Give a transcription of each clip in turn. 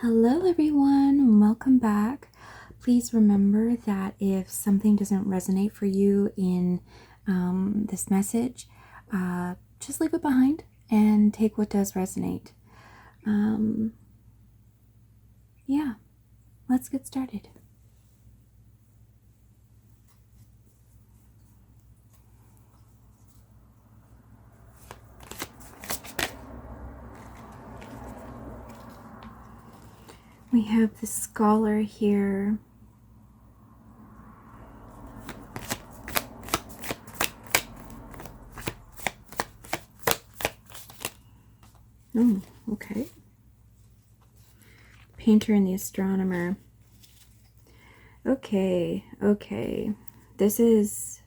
Hello everyone, welcome back. Please remember that if something doesn't resonate for you in this message, just leave it behind and take what does resonate. Yeah, let's get started. We have the scholar here. Oh, okay. Painter and the astronomer. Okay. This is...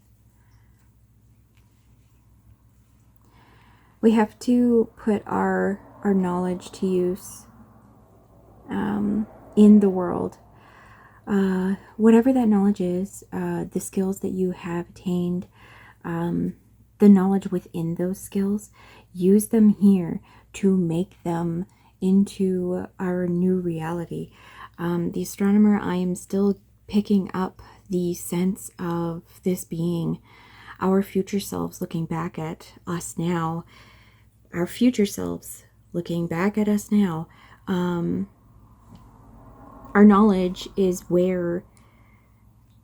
we have to put our knowledge to use in the world. Whatever that knowledge is, the skills that you have attained, the knowledge within those skills, use them here to make them into our new reality. The astronomer, I am still picking up the sense of this being our future selves looking back at us now. Our future selves looking back at us now. Our knowledge is where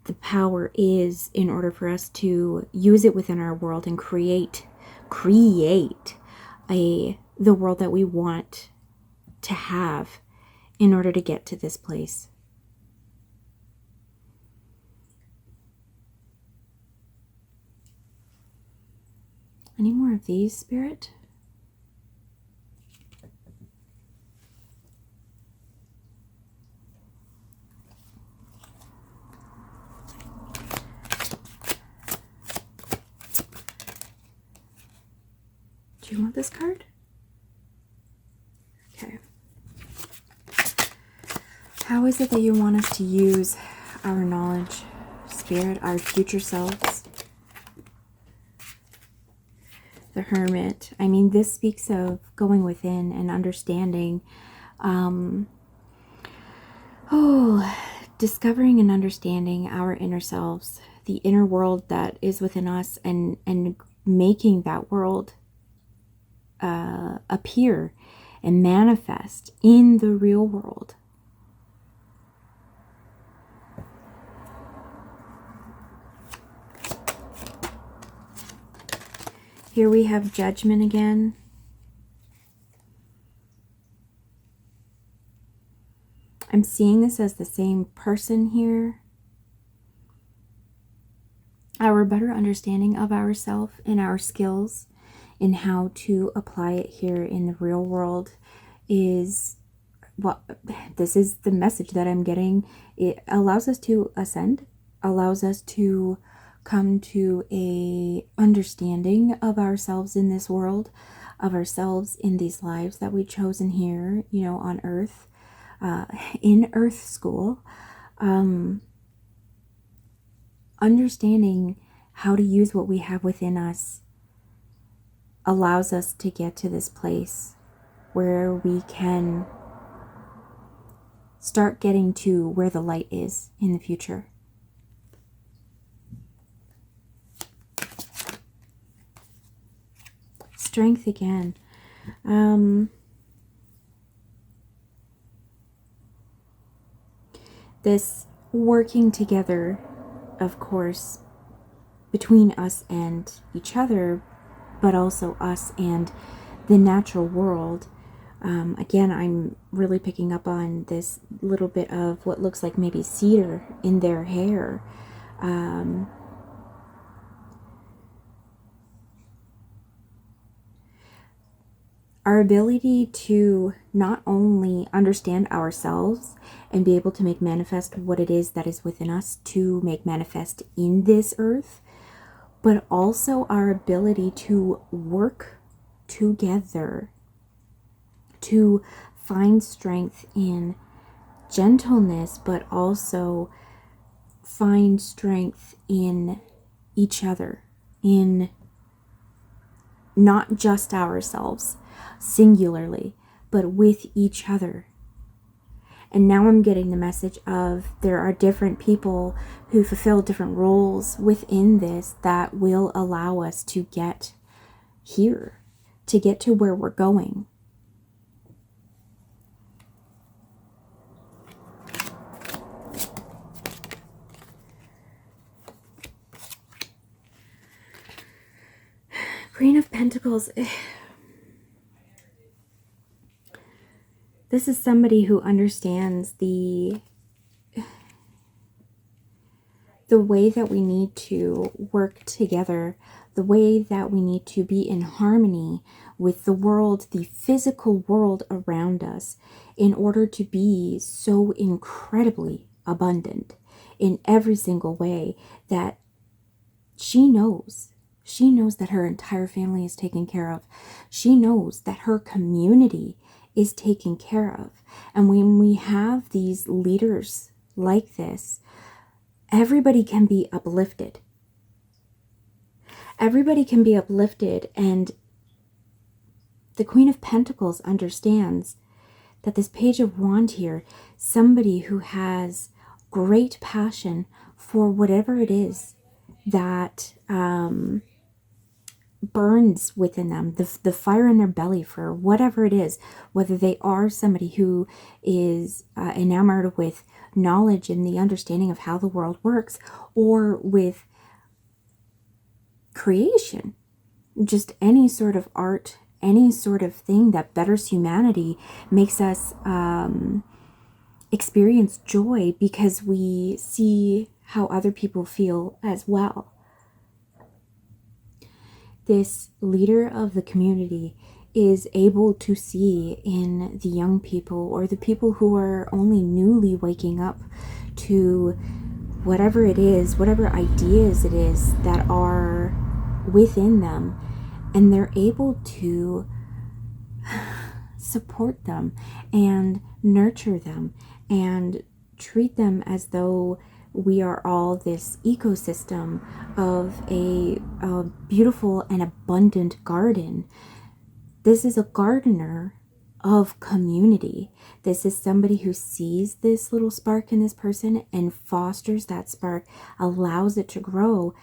the power is in order for us to use it within our world and create the world that we want to have in order to get to this place. Any more of these, Spirit? Do you want this card? Okay. How is it that you want us to use our knowledge, Spirit, our future selves? The Hermit. I mean, this speaks of going within and understanding. Discovering and understanding our inner selves, the inner world that is within us, and making that world appear and manifest in the real world. Here we have Judgment again. I'm seeing this as the same person here. Our better understanding of ourselves and our skills and how to apply it here in the real world is what this is the message that I'm getting. It allows us to ascend, allows us to come to a understanding of ourselves in this world, of ourselves in these lives that we've chosen here, you know, on Earth, in Earth School. Understanding how to use what we have within us allows us to get to this place where we can start getting to where the light is in the future. Strength again. This working together, of course, between us and each other, but also us and the natural world. Again, I'm really picking up on this little bit of what looks like maybe cedar in their hair. Our ability to not only understand ourselves and be able to make manifest what it is that is within us to make manifest in this earth, but also our ability to work together, to find strength in gentleness, but also find strength in each other, in not just ourselves singularly, but with each other. And now I'm getting the message of there are different people who fulfill different roles within this that will allow us to get here, to get to where we're going. Queen of Pentacles. This is somebody who understands the way that we need to work together, the way that we need to be in harmony with the world, the physical world around us, in order to be so incredibly abundant in every single way that she knows. She knows that her entire family is taken care of. She knows that her community is taken care of. And when we have these leaders like this, everybody can be uplifted. Everybody can be uplifted, and the Queen of Pentacles understands that this Page of Wands here, somebody who has great passion for whatever it is that burns within them, the fire in their belly for whatever it is, whether they are somebody who is enamored with knowledge and the understanding of how the world works, or with creation, just any sort of art, any sort of thing that betters humanity, makes us experience joy because we see how other people feel as well. This leader of the community is able to see in the young people, or the people who are only newly waking up to whatever it is, whatever ideas it is that are within them, and they're able to support them and nurture them and treat them as though we are all this ecosystem of a beautiful and abundant garden. This is a gardener of community. This is somebody who sees this little spark in this person and fosters that spark, allows it to grow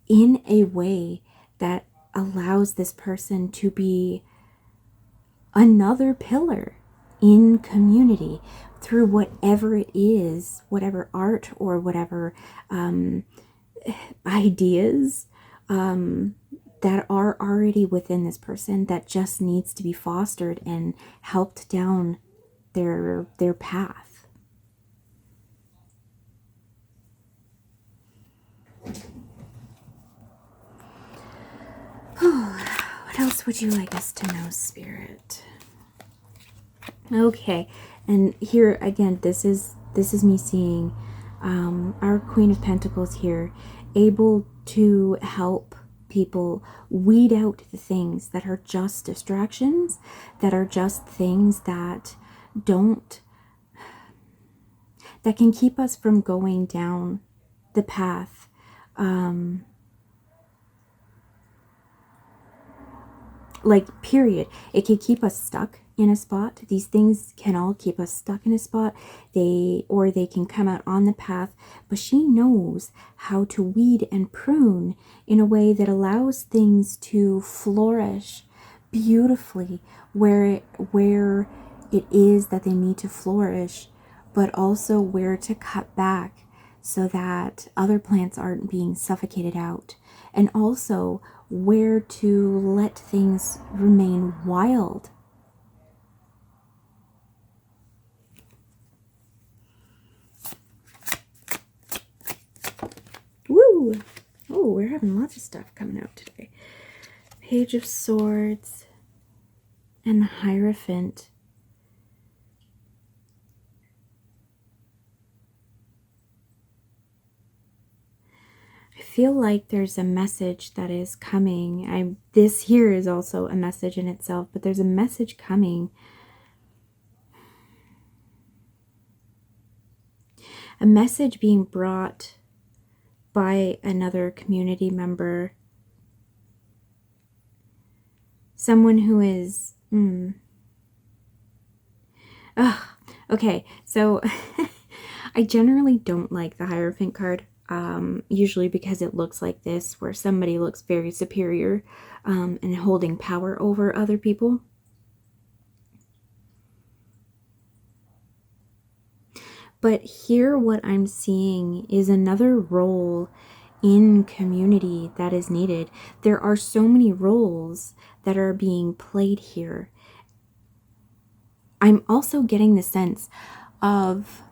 in a way that allows this person to be another pillar in community through whatever it is, whatever art or whatever ideas that are already within this person that just needs to be fostered and helped down their path. What else would you like us to know, Spirit? Okay, and here again, this is me seeing our Queen of Pentacles here, able to help people weed out the things that are just distractions, that are just things that can keep us from going down the path. Like, period. It can keep us stuck in a spot. These things can all keep us stuck in a spot. They can come out on the path, but she knows how to weed and prune in a way that allows things to flourish beautifully where it is that they need to flourish, but also where to cut back so that other plants aren't being suffocated out, and also where to let things remain wild. Woo! Oh, we're having lots of stuff coming out today. Page of Swords and the Hierophant. I feel like there's a message that is coming. This here is also a message in itself, but there's a message coming. A message being brought by another community member. Someone who is... Okay, so I generally don't like the Hierophant card, usually because it looks like this, where somebody looks very superior and holding power over other people. But here what I'm seeing is another role in community that is needed. There are so many roles that are being played here. I'm also getting the sense of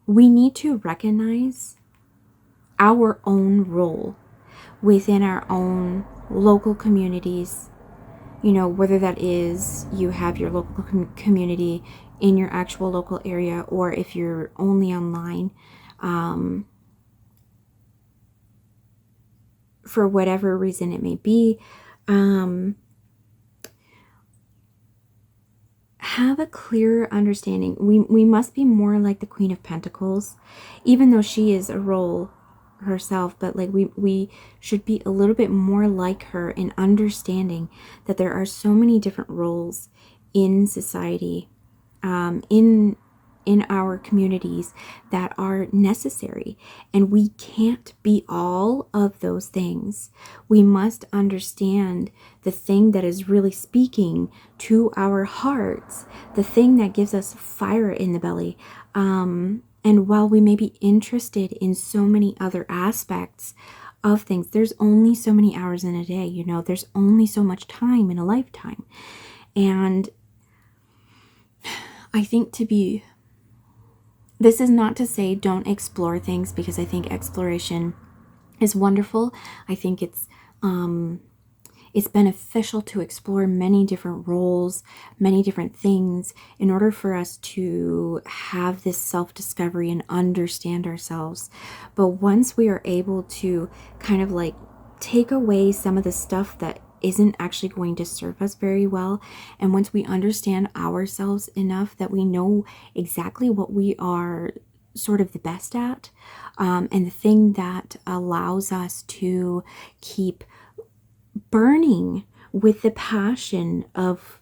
we need to recognize our own role within our own local communities. You know, whether that is you have your local community in your actual local area, or if you're only online, for whatever reason it may be, have a clearer understanding. We must be more like the Queen of Pentacles, even though she is a role herself, but like we should be a little bit more like her in understanding that there are so many different roles in society, in our communities, that are necessary, and we can't be all of those things. We must understand the thing that is really speaking to our hearts, the thing that gives us fire in the belly. And while we may be interested in so many other aspects of things, there's only so many hours in a day, you know, there's only so much time in a lifetime. And I think this is not to say don't explore things, because I think exploration is wonderful. I think it's beneficial to explore many different roles, many different things, in order for us to have this self-discovery and understand ourselves. But once we are able to kind of like take away some of the stuff that isn't actually going to serve us very well, and once we understand ourselves enough that we know exactly what we are sort of the best at, and the thing that allows us to keep burning with the passion of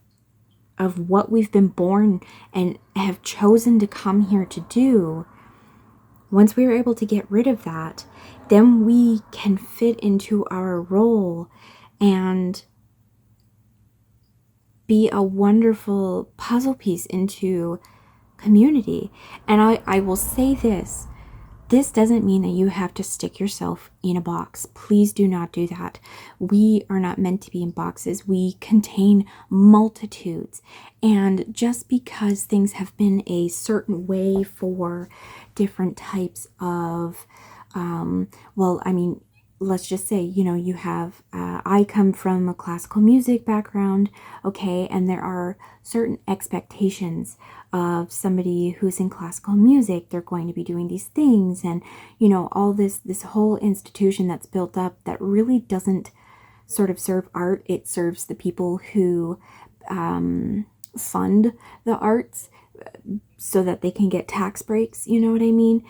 what we've been born and have chosen to come here to do, once we are able to get rid of that, then we can fit into our role and be a wonderful puzzle piece into community. And I will say this doesn't mean that you have to stick yourself in a box. Please do not do that. We are not meant to be in boxes. We contain multitudes. And just because things have been a certain way for different types of, well, I mean, let's just say, you know, you have, I come from a classical music background, okay, and there are certain expectations of somebody who's in classical music. They're going to be doing these things, and, you know, all this whole institution that's built up that really doesn't sort of serve art. It serves the people who fund the arts so that they can get tax breaks, you know what I mean?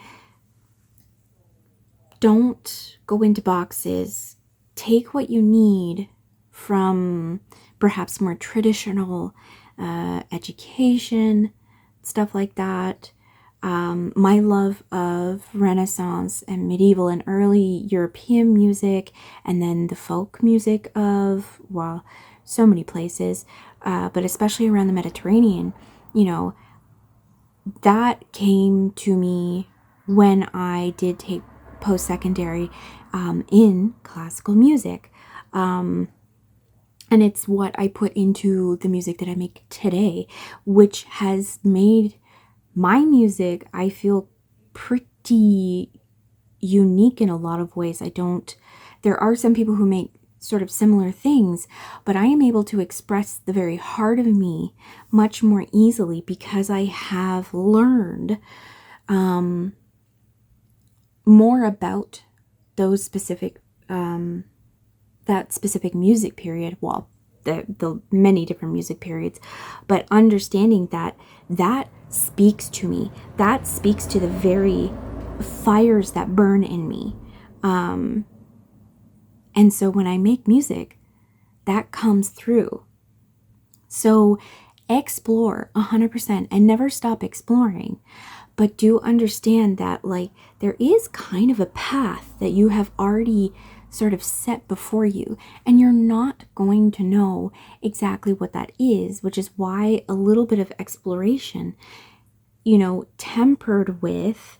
Don't go into boxes. Take what you need from perhaps more traditional education, stuff like that. My love of Renaissance and medieval and early European music, and then the folk music of, well, so many places, but especially around the Mediterranean, you know, that came to me when I did take post-secondary in classical music, and it's what I put into the music that I make today, which has made my music, I feel, pretty unique in a lot of ways. There are some people who make sort of similar things, but I am able to express the very heart of me much more easily because I have learned more about those specific, that specific music period. Well, the many different music periods, but understanding that speaks to me. That speaks to the very fires that burn in me. And so when I make music, that comes through. So explore 100% and never stop exploring. But do understand that, like, there is kind of a path that you have already sort of set before you, and you're not going to know exactly what that is, which is why a little bit of exploration, you know, tempered with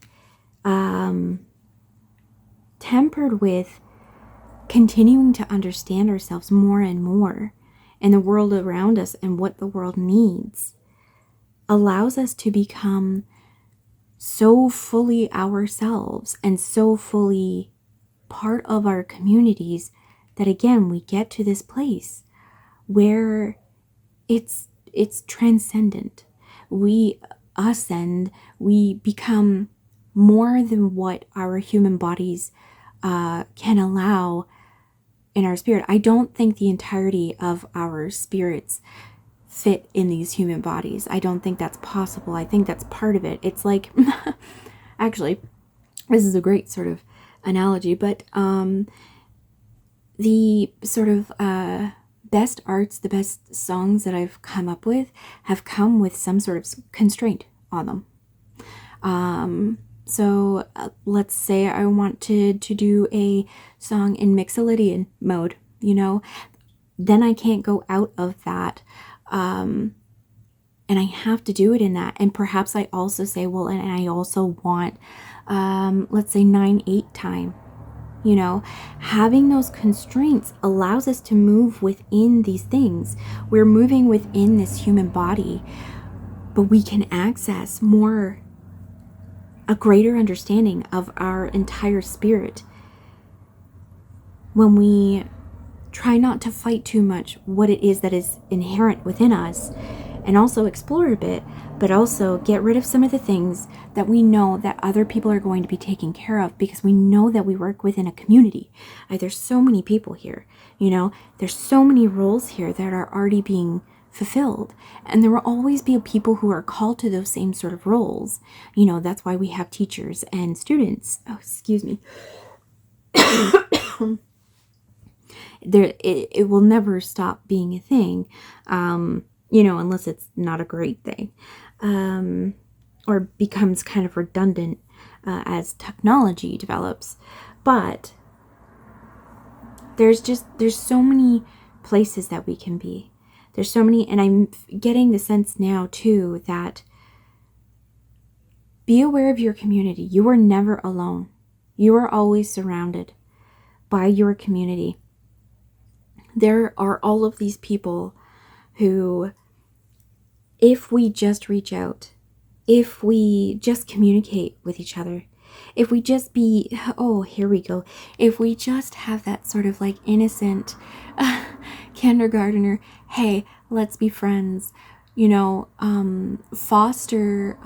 continuing to understand ourselves more and more and the world around us and what the world needs, allows us to become so fully ourselves and so fully part of our communities that, again, we get to this place where it's transcendent. We ascend, we become more than what our human bodies can allow in our spirit. I don't think the entirety of our spirits fit in these human bodies. I don't think that's possible. I think that's part of it. It's like, actually, this is a great sort of analogy, but the sort of best arts, the best songs that I've come up with have come with some sort of constraint on them. So let's say I wanted to do a song in Mixolydian mode, you know, then I can't go out of that. And I have to do it in that. And perhaps I also say, well, and I also want, let's say 9/8 time. You know, having those constraints allows us to move within these things. We're moving within this human body, but we can access more, a greater understanding of our entire spirit when we try not to fight too much what it is that is inherent within us, and also explore a bit, but also get rid of some of the things that we know that other people are going to be taking care of, because we know that we work within a community. There's so many people here, you know, there's so many roles here that are already being fulfilled, and there will always be people who are called to those same sort of roles. You know, that's why we have teachers and students. Oh, excuse me. It will never stop being a thing, you know, unless it's not a great thing, or becomes kind of redundant as technology develops. But there's so many places that we can be. There's so many, and I'm getting the sense now too that be aware of your community. You are never alone. You are always surrounded by your community. There are all of these people who, if we just reach out, if we just communicate with each other, if we just be, oh, here we go, if we just have that sort of like innocent kindergartner, hey, let's be friends, you know, foster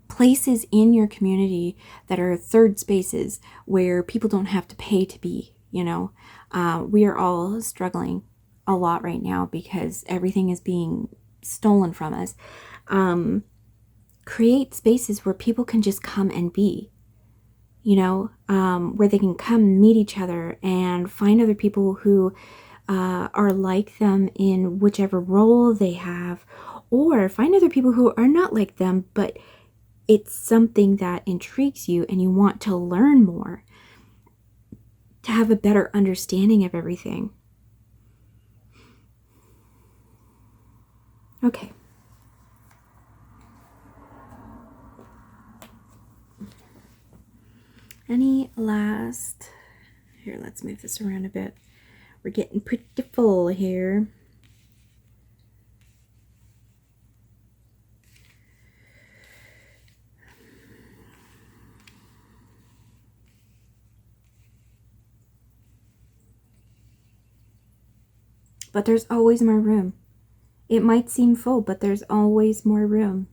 places in your community that are third spaces where people don't have to pay to be, you know. We are all struggling a lot right now because everything is being stolen from us. Create spaces where people can just come and be, you know, where they can come meet each other and find other people who are like them in whichever role they have, or find other people who are not like them, but it's something that intrigues you and you want to learn more, to have a better understanding of everything. Okay. Any last... Here, let's move this around a bit. We're getting pretty full here. But there's always more room. It might seem full, but there's always more room.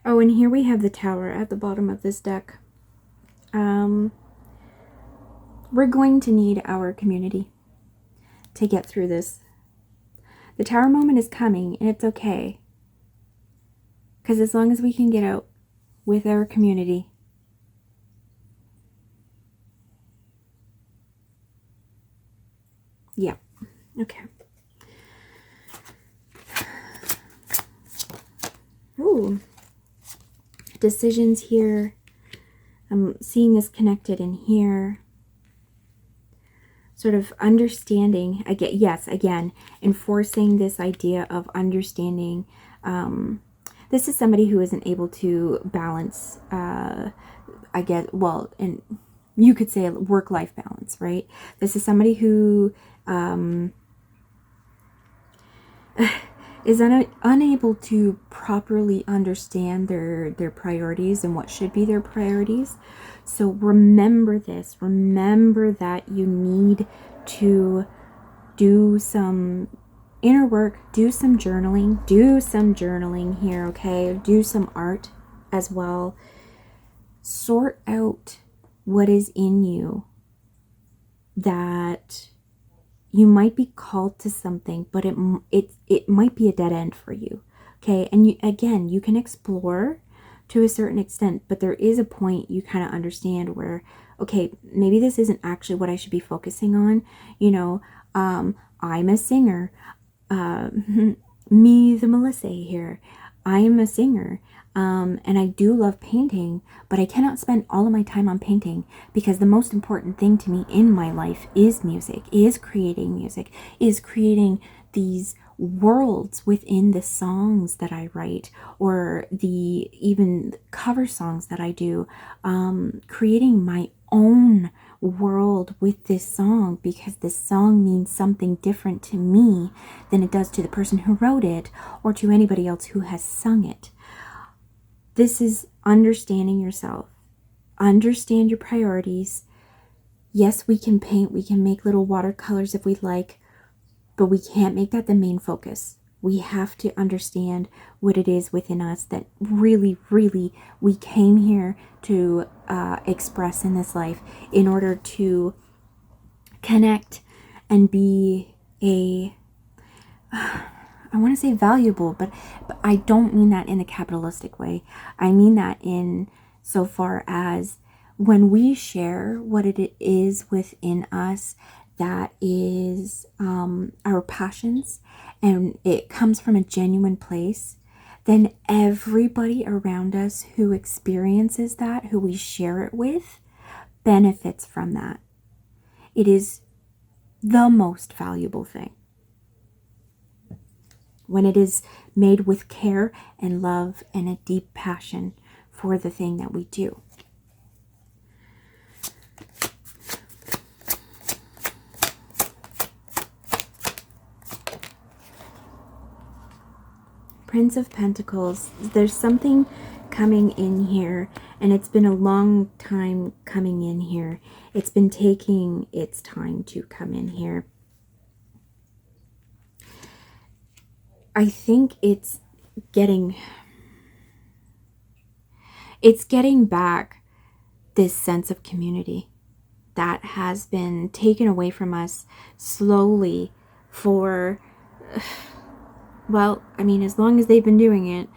Oh, and here we have the tower at the bottom of this deck. We're going to need our community to get through this. The tower moment is coming, and it's okay. Because as long as we can get out with our community, yeah, okay. Ooh. Decisions here. I'm seeing this connected in here. Sort of understanding, again, yes, again, enforcing this idea of understanding. This is somebody who isn't able to balance, I guess, well, and you could say work-life balance, right? This is somebody who is unable to properly understand their priorities and what should be their priorities. So remember this. Remember that you need to do some inner work, do some journaling here, okay? Do some art as well. Sort out what is in you that you might be called to something, but it might be a dead end for you, okay? And you can explore to a certain extent, but there is a point you kind of understand where, okay, maybe this isn't actually what I should be focusing on. You know, I'm a singer. Me, the Melissa here. I am a singer. And I do love painting, but I cannot spend all of my time on painting because the most important thing to me in my life is music, is creating music, is creating these worlds within the songs that I write, or the even cover songs that I do, creating my own world with this song, because this song means something different to me than it does to the person who wrote it or to anybody else who has sung it. This is understanding yourself. Understand your priorities. Yes, we can paint. We can make little watercolors if we'd like, but we can't make that the main focus. We have to understand what it is within us that really, really we came here to express in this life in order to connect and be I want to say valuable, but I don't mean that in a capitalistic way. I mean that in so far as when we share what it is within us that is our passions, and it comes from a genuine place, then everybody around us who experiences that, who we share it with, benefits from that. It is the most valuable thing when it is made with care and love and a deep passion for the thing that we do. Prince of Pentacles, there's something coming in here, and it's been a long time coming in here. It's been taking its time to come in here. I think it's getting back this sense of community that has been taken away from us slowly for, well, I mean, as long as they've been doing it.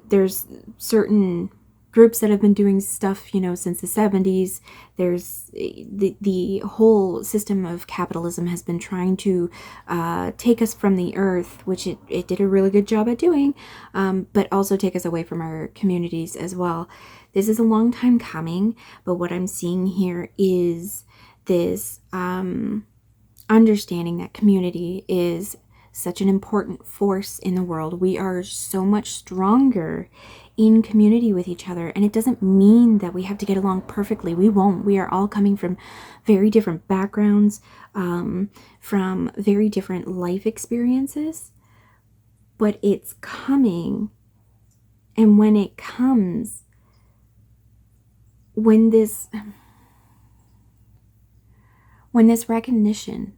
There's certain groups that have been doing stuff, you know, since the 70s. There's the whole system of capitalism has been trying to take us from the earth, which it did a really good job at doing, but also take us away from our communities as well. This is a long time coming, but what I'm seeing here is this understanding that community is such an important force in the world. We are so much stronger in community with each other, and it doesn't mean that we have to get along perfectly. We won't. We are all coming from very different backgrounds, from very different life experiences, but it's coming. And when it comes, when this recognition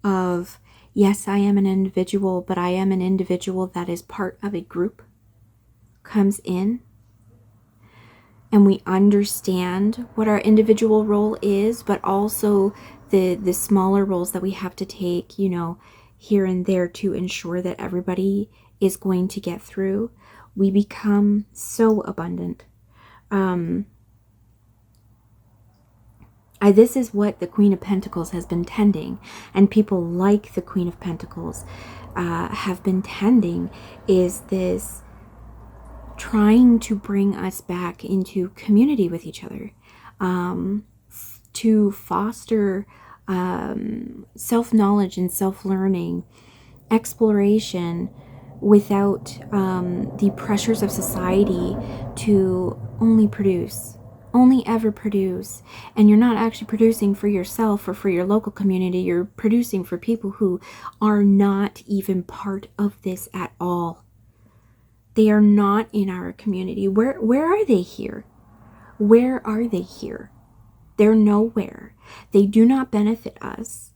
of, yes, I am an individual, but I am an individual that is part of a group, comes in, and we understand what our individual role is, but also the smaller roles that we have to take, you know, here and there to ensure that everybody is going to get through, we become so abundant. This is what the Queen of Pentacles has been tending, and people like the Queen of Pentacles have been tending, is this trying to bring us back into community with each other, to foster self-knowledge and self-learning, exploration, without the pressures of society to only ever produce. And you're not actually producing for yourself or for your local community. You're producing for people who are not even part of this at all. They are not in our community. Where are they here? Where are they here? They're nowhere. They do not benefit us.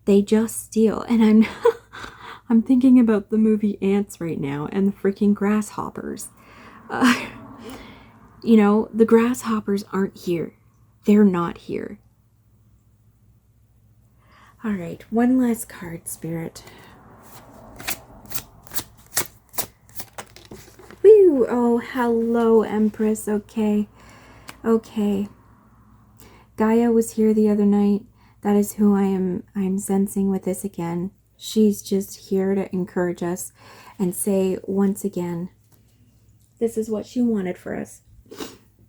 They just steal. And I'm thinking about the movie Ants right now, and the freaking grasshoppers. You know, the grasshoppers aren't here. They're not here. All right, one last card, Spirit. Woo! Oh, hello, Empress. Okay. Gaia was here the other night. That is who I'm sensing with this again. She's just here to encourage us and say once again, this is what she wanted for us.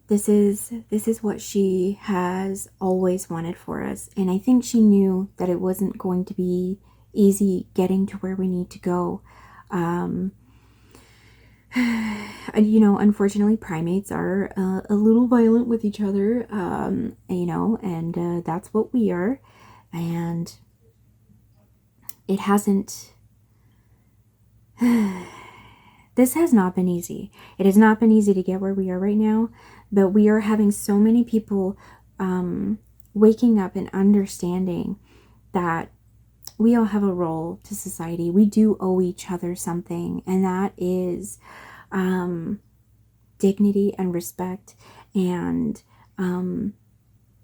This is what she has always wanted for us. And I think she knew that it wasn't going to be easy getting to where we need to go. You know, unfortunately, primates are a little violent with each other, you know, and that's what we are. And it hasn't... This has not been easy. It has not been easy to get where we are right now, but we are having so many people waking up and understanding that we all have a role to society. We do owe each other something, and that is dignity and respect, and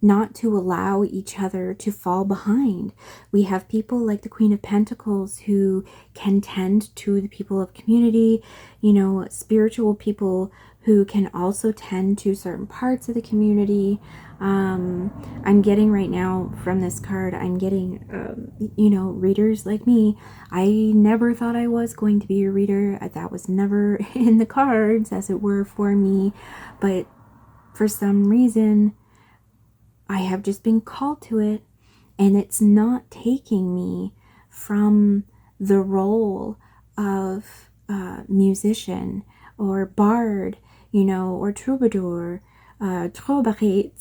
not to allow each other to fall behind. We have people like the Queen of Pentacles who can tend to the people of community, you know, spiritual people who can also tend to certain parts of the community. I'm getting right now from this card, I'm getting, you know, readers like me. I never thought I was going to be a reader. That was never in the cards, as it were, for me. But for some reason, I have just been called to it, and it's not taking me from the role of musician or bard, you know, or troubadour, troubadourette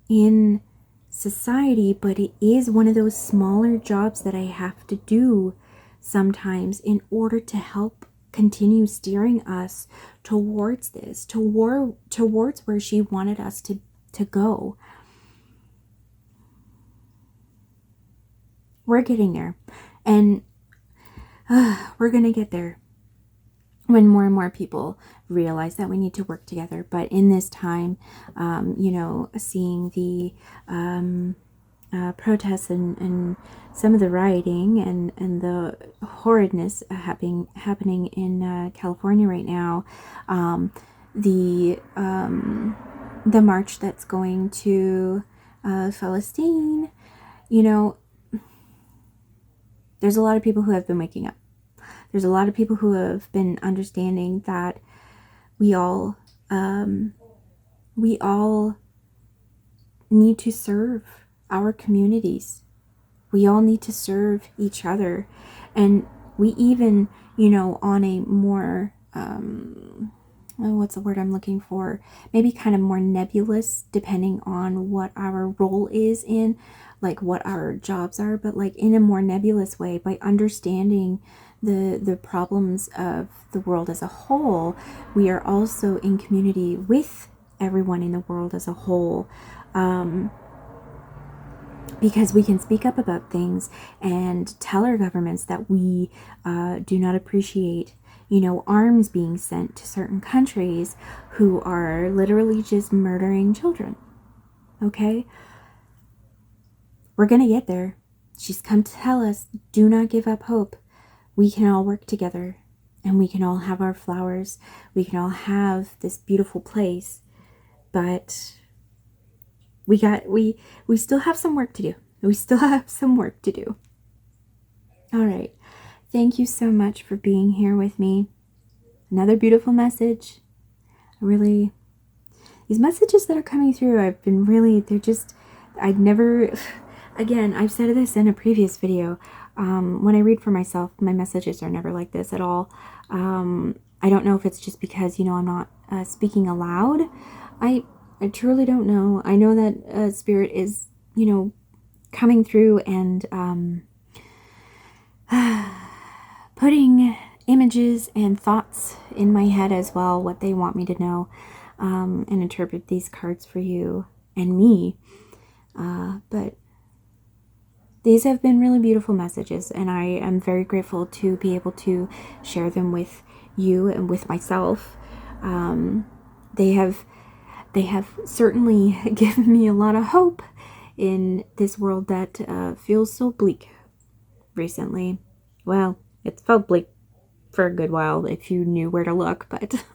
in society, but it is one of those smaller jobs that I have to do sometimes in order to help continue steering us towards this, towards where she wanted us to go. We're getting there, and we're gonna get there when more and more people realize that we need to work together. But in this time, you know, seeing the protests and some of the rioting and the horridness happening in California right now, the march that's going to Palestine, you know, there's a lot of people who have been waking up. There's a lot of people who have been understanding that we all need to serve our communities. We all need to serve each other. And we even, you know, on a more, what's the word I'm looking for? Maybe kind of more nebulous, depending on what our role is in, like what our jobs are, but like in a more nebulous way, by understanding the problems of the world as a whole, we are also in community with everyone in the world as a whole. Because we can speak up about things and tell our governments that we do not appreciate, you know, arms being sent to certain countries who are literally just murdering children. Okay? We're gonna get there. She's come to tell us, do not give up hope. We can all work together, and we can all have our flowers. We can all have this beautiful place, but we still have some work to do. We still have some work to do. All right. Thank you so much for being here with me. Another beautiful message. Really, these messages that are coming through, they're just, I've never, again, I've said this in a previous video. When I read for myself, my messages are never like this at all. I don't know if it's just because, you know, I'm not speaking aloud. I truly don't know. I know that Spirit is, you know, coming through and putting images and thoughts in my head as well, what they want me to know, and interpret these cards for you and me. But these have been really beautiful messages, and I am very grateful to be able to share them with you and with myself. They have certainly given me a lot of hope in this world that feels so bleak recently. Well, it's felt bleak for a good while if you knew where to look, but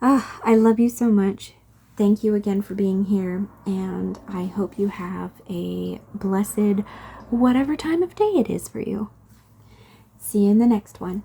I love you so much. Thank you again for being here, and I hope you have a blessed whatever time of day it is for you. See you in the next one.